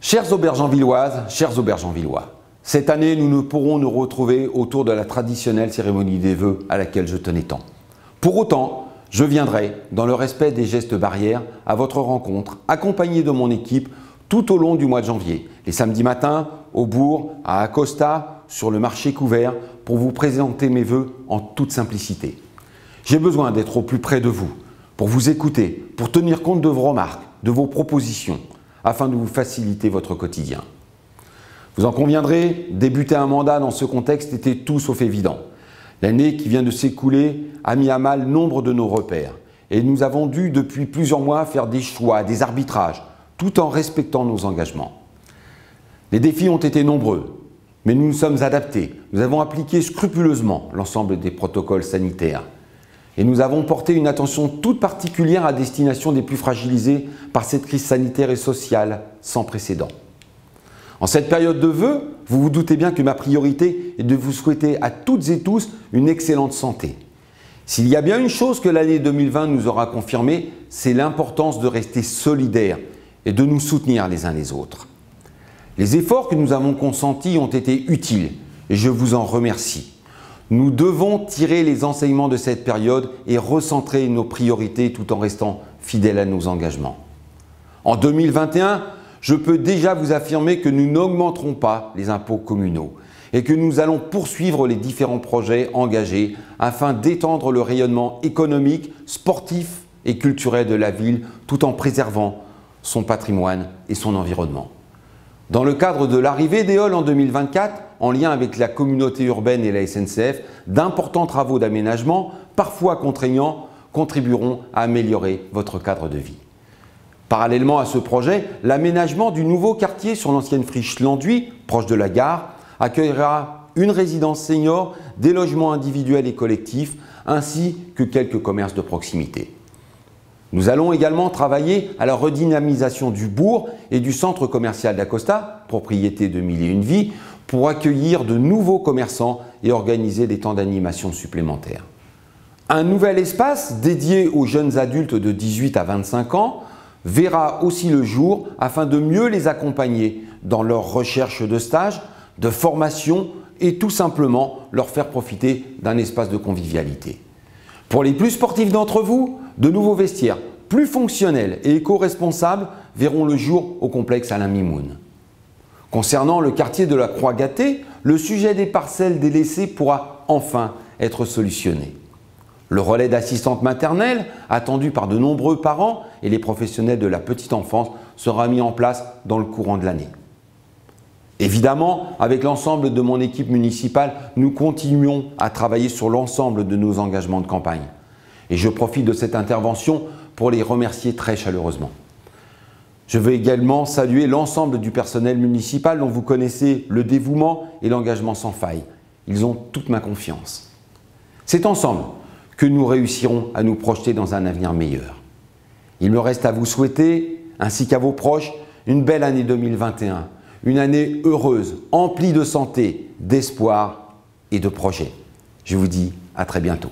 Chères Aubergenvilloises, chers Aubergenvillois, cette année, nous ne pourrons nous retrouver autour de la traditionnelle cérémonie des vœux à laquelle je tenais tant. Pour autant, je viendrai, dans le respect des gestes barrières, à votre rencontre, accompagné de mon équipe, tout au long du mois de janvier, les samedis matins, au bourg, à Acosta, sur le marché couvert, pour vous présenter mes vœux en toute simplicité. J'ai besoin d'être au plus près de vous, pour vous écouter, pour tenir compte de vos remarques, de vos propositions, afin de vous faciliter votre quotidien. Vous en conviendrez, débuter un mandat dans ce contexte était tout sauf évident. L'année qui vient de s'écouler a mis à mal nombre de nos repères et nous avons dû depuis plusieurs mois faire des choix, des arbitrages, tout en respectant nos engagements. Les défis ont été nombreux, mais nous nous sommes adaptés. Nous avons appliqué scrupuleusement l'ensemble des protocoles sanitaires et nous avons porté une attention toute particulière à destination des plus fragilisés par cette crise sanitaire et sociale sans précédent. En cette période de vœux, vous vous doutez bien que ma priorité est de vous souhaiter à toutes et tous une excellente santé. S'il y a bien une chose que l'année 2020 nous aura confirmée, c'est l'importance de rester solidaires et de nous soutenir les uns les autres. Les efforts que nous avons consentis ont été utiles et je vous en remercie. Nous devons tirer les enseignements de cette période et recentrer nos priorités tout en restant fidèles à nos engagements. En 2021, je peux déjà vous affirmer que nous n'augmenterons pas les impôts communaux et que nous allons poursuivre les différents projets engagés afin d'étendre le rayonnement économique, sportif et culturel de la ville tout en préservant son patrimoine et son environnement. Dans le cadre de l'arrivée d'Éole en 2024, en lien avec la communauté urbaine et la SNCF, d'importants travaux d'aménagement, parfois contraignants, contribueront à améliorer votre cadre de vie. Parallèlement à ce projet, l'aménagement du nouveau quartier sur l'ancienne friche Landuit, proche de la gare, accueillera une résidence senior, des logements individuels et collectifs, ainsi que quelques commerces de proximité. Nous allons également travailler à la redynamisation du bourg et du centre commercial d'Acosta, propriété de Mille et Une Vies, pour accueillir de nouveaux commerçants et organiser des temps d'animation supplémentaires. Un nouvel espace dédié aux jeunes adultes de 18 à 25 ans verra aussi le jour afin de mieux les accompagner dans leur recherche de stage, de formation et tout simplement leur faire profiter d'un espace de convivialité. Pour les plus sportifs d'entre vous, de nouveaux vestiaires plus fonctionnels et éco-responsables verront le jour au complexe Alain Mimoun. Concernant le quartier de la Croix-Gattée, le sujet des parcelles délaissées pourra enfin être solutionné. Le relais d'assistante maternelle, attendu par de nombreux parents et les professionnels de la petite enfance, sera mis en place dans le courant de l'année. Évidemment, avec l'ensemble de mon équipe municipale, nous continuons à travailler sur l'ensemble de nos engagements de campagne. Et je profite de cette intervention pour les remercier très chaleureusement. Je veux également saluer l'ensemble du personnel municipal dont vous connaissez le dévouement et l'engagement sans faille. Ils ont toute ma confiance. C'est ensemble que nous réussirons à nous projeter dans un avenir meilleur. Il me reste à vous souhaiter, ainsi qu'à vos proches, une belle année 2021, une année heureuse, emplie de santé, d'espoir et de projets. Je vous dis à très bientôt.